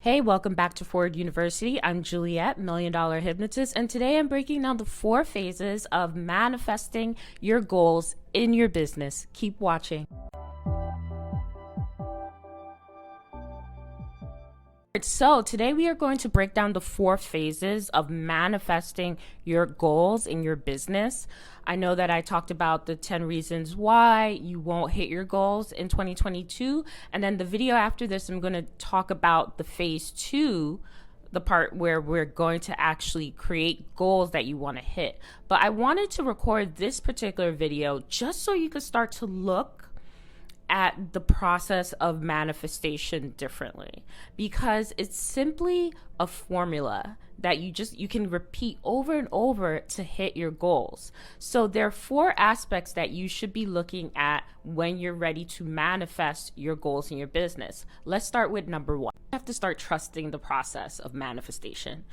Hey, welcome back to Forward University. I'm Juliet, $1 Million Hypnotist, and today I'm breaking down the 4 phases of manifesting your goals in your business. Keep watching. So today we are going to break down the 4 phases of manifesting your goals in your business. I know that I talked about the 10 reasons why you won't hit your goals in 2022. And then the video after this, I'm going to talk about the phase 2, the part where we're going to actually create goals that you want to hit. But I wanted to record this particular video just so you could start to look at the process of manifestation differently, because it's simply a formula that you can repeat over and over to hit your goals. So there are 4 aspects that you should be looking at when you're ready to manifest your goals in your business. Let's start with number 1. You have to start trusting the process of manifestation.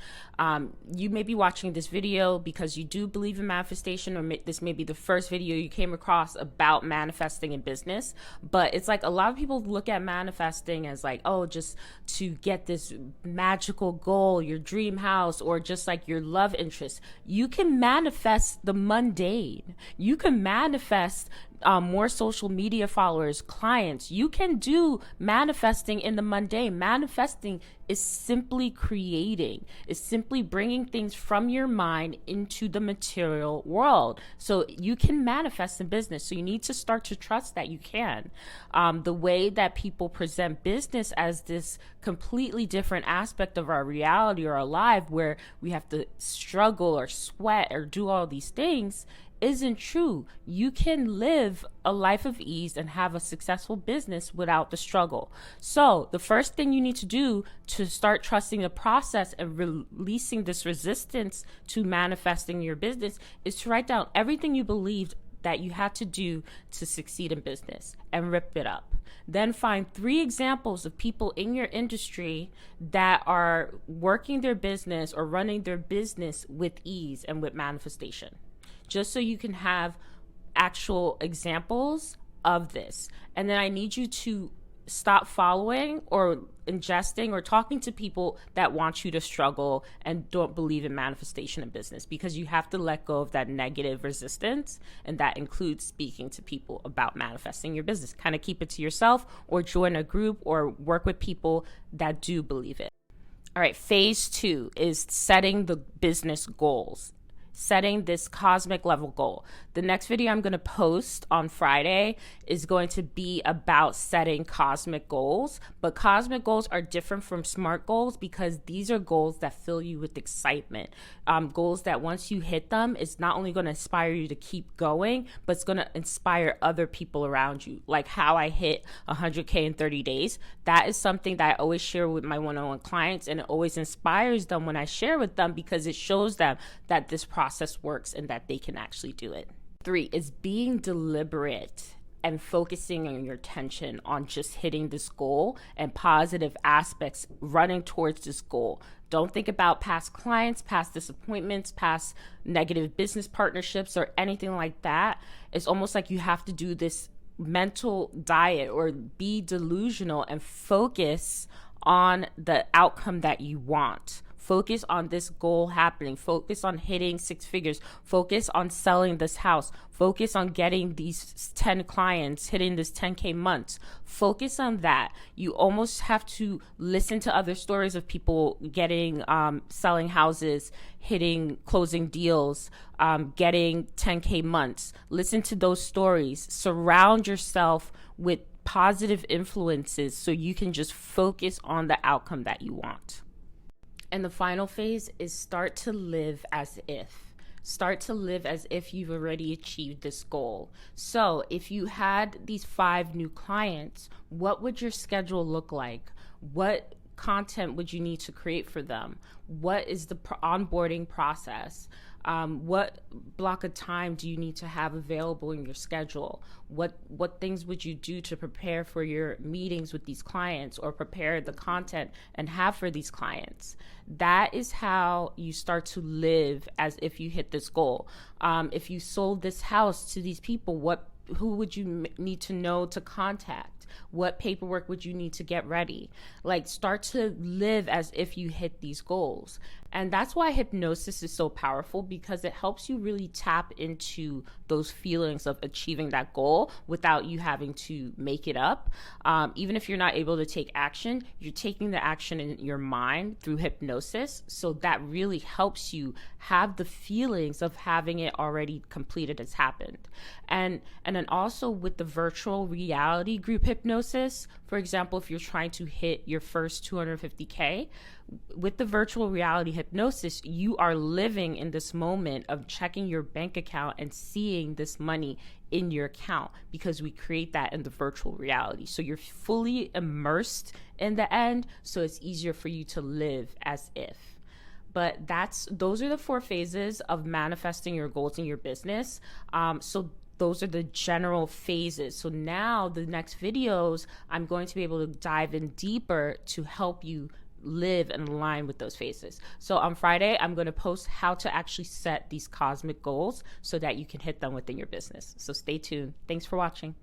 You may be watching this video because you do believe in manifestation, or this may be the first video you came across about manifesting in business. But it's like a lot of people look at manifesting as like, oh, just to get this magical goal, your dream house, or just like your love interest. You can manifest the mundane. You can manifest more social media followers, clients. You can do manifesting in the mundane. Manifesting is simply creating, is simply bringing things from your mind into the material world. So you can manifest in business. So you need to start to trust that you can. The way that people present business as this completely different aspect of our reality or our life, where we have to struggle or sweat or do all these things, isn't true. You can live a life of ease and have a successful business without the struggle. So the first thing you need to do to start trusting the process and releasing this resistance to manifesting your business is to write down everything you believed that you had to do to succeed in business and rip it up. Then find 3 examples of people in your industry that are working their business or running their business with ease and with manifestation, just so you can have actual examples of this. And then I need you to stop following or ingesting or talking to people that want you to struggle and don't believe in manifestation in business, because you have to let go of that negative resistance. And that includes speaking to people about manifesting your business. Kind of keep it to yourself, or join a group or work with people that do believe it. All right, phase 2 is setting the business goals. Setting this cosmic level goal. The next video I'm going to post on Friday is going to be about setting cosmic goals. But cosmic goals are different from SMART goals, because these are goals that fill you with excitement. Goals that once you hit them, it's not only going to inspire you to keep going, but it's going to inspire other people around you. Like how I hit 100K in 30 days. That is something that I always share with my one-on-one clients, and it always inspires them when I share with them, because it shows them that this process works and that they can actually do it. 3 is being deliberate and focusing on your attention on just hitting this goal and positive aspects running towards this goal. Don't think about past clients, past disappointments, past negative business partnerships, or anything like that. It's almost like you have to do this mental diet or be delusional and focus on the outcome that you want. Focus on this goal happening. Focus on hitting 6 figures. Focus on selling this house. Focus on getting these 10 clients, hitting this 10K months. Focus on that. You almost have to listen to other stories of people getting, selling houses, closing deals, getting 10K months. Listen to those stories. Surround yourself with positive influences so you can just focus on the outcome that you want. And the final phase is start to live as if. Start to live as if you've already achieved this goal. So if you had these 5 new clients, what would your schedule look like? What content would you need to create for them? What is the onboarding process? What block of time do you need to have available in your schedule? What things would you do to prepare for your meetings with these clients, or prepare the content and have for these clients? That is how you start to live as if you hit this goal. If you sold this house to these people, who would you need to know to contact? What paperwork would you need to get ready? Like, start to live as if you hit these goals. And that's why hypnosis is so powerful, because it helps you really tap into those feelings of achieving that goal without you having to make it up. Even if you're not able to take action, you're taking the action in your mind through hypnosis. So that really helps you have the feelings of having it already completed as happened. And then also with the virtual reality group hypnosis, for example, if you're trying to hit your first 250K, with the virtual reality hypnosis, you are living in this moment of checking your bank account and seeing this money in your account, because we create that in the virtual reality. So you're fully immersed in the end, so it's easier for you to live as if. But those are the 4 phases of manifesting your goals in your business. So those are the general phases. So now the next videos, I'm going to be able to dive in deeper to help you live and align with those phases. So on Friday, I'm going to post how to actually set these cosmic goals so that you can hit them within your business. So stay tuned. Thanks for watching.